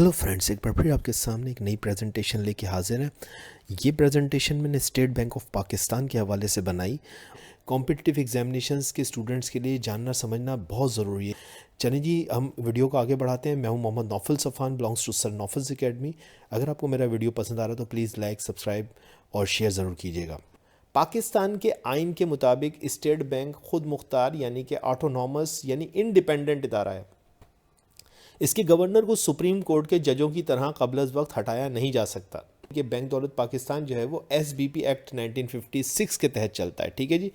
Hello friends, ایک بار پھر آپ کے سامنے ایک نئی پریزنٹیشن لے کے حاضر ہیں۔ یہ پریزنٹیشن میں نے اسٹیٹ بینک آف پاکستان کے حوالے سے بنائی۔ کمپٹیٹیو ایگزامینیشنز کے اسٹوڈنٹس کے لیے جاننا سمجھنا بہت ضروری ہے۔ چلیں جی، ہم ویڈیو کو آگے بڑھاتے ہیں۔ میں ہوں Muhammad Naufal Safan, belongs to sir Naufal's academy. اگر آپ کو میرا ویڈیو پسند آ رہا ہے تو پلیز لائک، سبسکرائب اور شیئر ضرور کیجیے گا۔ پاکستان کے آئین کے مطابق اسٹیٹ بینک خود مختار یعنی کہ آٹونومس یعنی انڈیپینڈنٹ ادارہ ہے۔ اس کے گورنر کو سپریم کورٹ کے ججوں کی طرح قبل از وقت ہٹایا نہیں جا سکتا کہ بینک دولت پاکستان جو ہے وہ ایس بی پی ایکٹ 1956 کے تحت چلتا ہے۔ ٹھیک ہے جی،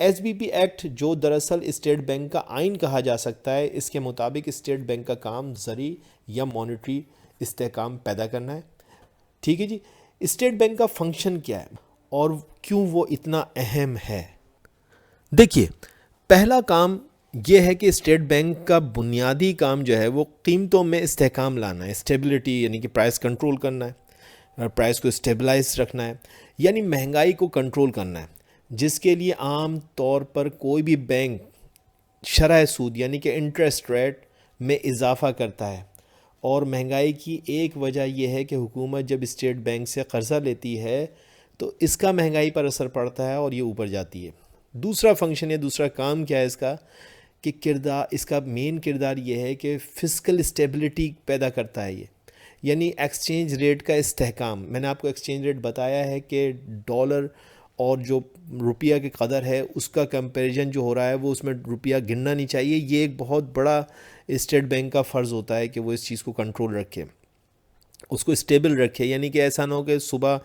ایس بی پی ایکٹ جو دراصل اسٹیٹ بینک کا آئین کہا جا سکتا ہے، اس کے مطابق اسٹیٹ بینک کا کام زرعی یا مانیٹری استحکام پیدا کرنا ہے۔ ٹھیک ہے جی، اسٹیٹ بینک کا فنکشن کیا ہے اور کیوں وہ اتنا اہم ہے؟ دیکھیے، پہلا کام یہ ہے کہ اسٹیٹ بینک کا بنیادی کام جو ہے وہ قیمتوں میں استحکام لانا ہے، اسٹیبلٹی یعنی کہ پرائس کنٹرول کرنا ہے، پرائس کو اسٹیبلائز رکھنا ہے، یعنی مہنگائی کو کنٹرول کرنا ہے، جس کے لیے عام طور پر کوئی بھی بینک شرح سود یعنی کہ انٹرسٹ ریٹ میں اضافہ کرتا ہے۔ اور مہنگائی کی ایک وجہ یہ ہے کہ حکومت جب اسٹیٹ بینک سے قرضہ لیتی ہے تو اس کا مہنگائی پر اثر پڑتا ہے اور یہ اوپر جاتی ہے۔ دوسرا فنکشن یا دوسرا کام کیا ہے اس کا کہ اس کا مین کردار یہ ہے کہ فسکل اسٹیبلٹی پیدا کرتا ہے، یہ یعنی ایکسچینج ریٹ کا استحکام۔ میں نے آپ کو ایکسچینج ریٹ بتایا ہے کہ ڈالر اور جو روپیہ کی قدر ہے اس کا کمپیریزن جو ہو رہا ہے وہ اس میں روپیہ گرنا نہیں چاہیے۔ یہ ایک بہت بڑا اسٹیٹ بینک کا فرض ہوتا ہے کہ وہ اس چیز کو کنٹرول رکھے، اس کو اسٹیبل رکھے، یعنی کہ ایسا نہ ہو کہ صبح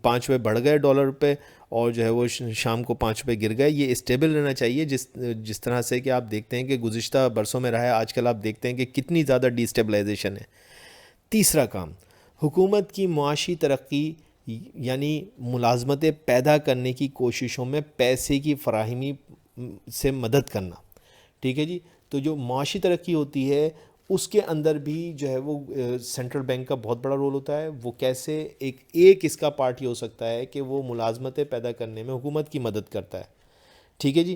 5 روپے بڑھ گئے ڈالر پہ اور جو ہے وہ شام کو 5 روپے گر گئے۔ یہ اسٹیبل رہنا چاہیے، جس طرح سے کہ آپ دیکھتے ہیں کہ گزشتہ برسوں میں رہا ہے، آج کل آپ دیکھتے ہیں کہ کتنی زیادہ ڈی اسٹیبلائزیشن ہے۔ تیسرا کام، حکومت کی معاشی ترقی یعنی ملازمتیں پیدا کرنے کی کوششوں میں پیسے کی فراہمی سے مدد کرنا۔ ٹھیک ہے جی، تو جو معاشی ترقی ہوتی ہے اس کے اندر بھی جو ہے وہ سینٹرل بینک کا بہت بڑا رول ہوتا ہے۔ وہ کیسے ایک اس کا پارٹ یہ ہو سکتا ہے کہ وہ ملازمتیں پیدا کرنے میں حکومت کی مدد کرتا ہے۔ ٹھیک ہے جی،